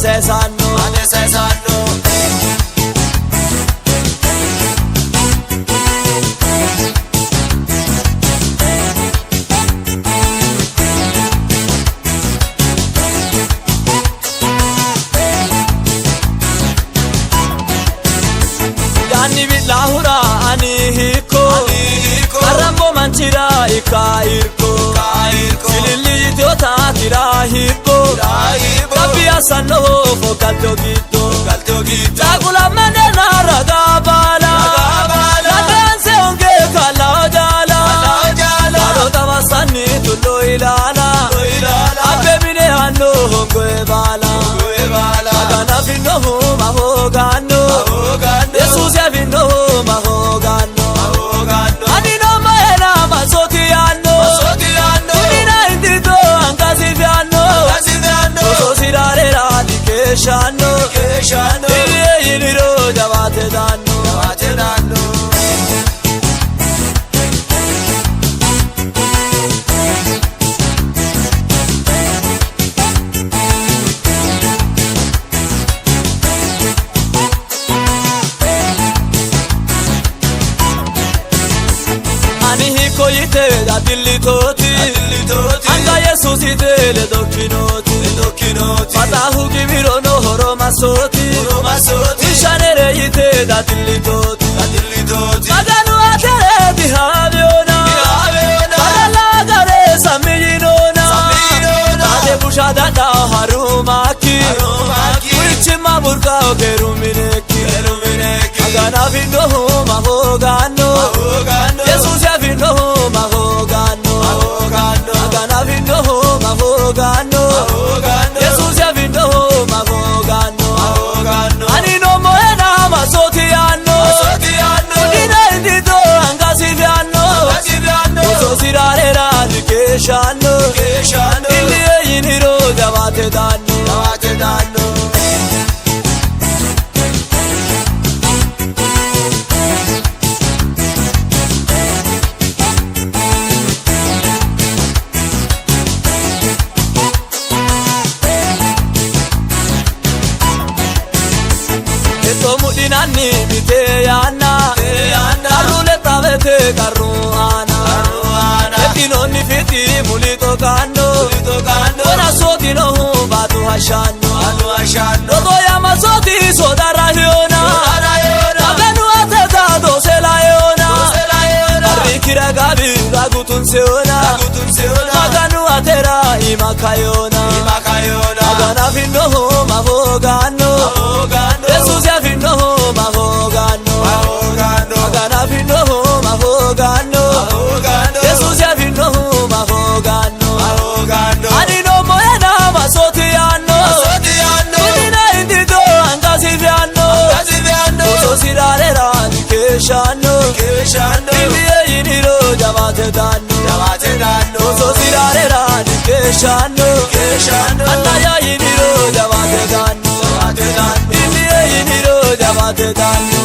sesano Yani billahura ani hiko Arambo manchira ikairko Silili jota kira hiko Kapi asano fokalto gito Takula manena ragabala Ladanse onge kala ojala Karo tawasani tullo ilala Abbe mine hanno hongo ebala Agana finno mahogano Jesus ya vinno mahogano Anino maena masotiano Unina indito angaziviano Oso sirare radikeshano Iriye yiniro javate danno Ani hiko yite da dillitoti Anga Yesus ite le dokkinoti Matahu gibiro no horo masoti Ishanere yite da dillitoti Maganu atere bihaviona Magala gare samiyinona Ade bushada da harumaki Urichima burka okerumineki Agana vinno mahogano Jesus ya vinno mahogano Agana vinno mahogano Jesus ya vinno mahogano Anino moena masotiano Unina indito angaziviano Oso sirare radikeshano Iliye yiniro javate danno Mudinani biteyana Karule tavete karuana Etinoni fiti mulito kando Ona soti no batu hashano Dodo yama soti sodara hiona Abenu ateta dosela hiona Arikira gabi ragutun seona Maganu atera imakayona Agana finno mahogano Jesus ya finno mahogano Agana finno mahogano Jesus ya finno mahogano Anino moena masotiano Unina indito angaziviano Oso sirare radikeshano Iliye yiniro javate danno Oso sirare radikeshano Anaya yiniro javate danno Iliye yiniro javate danno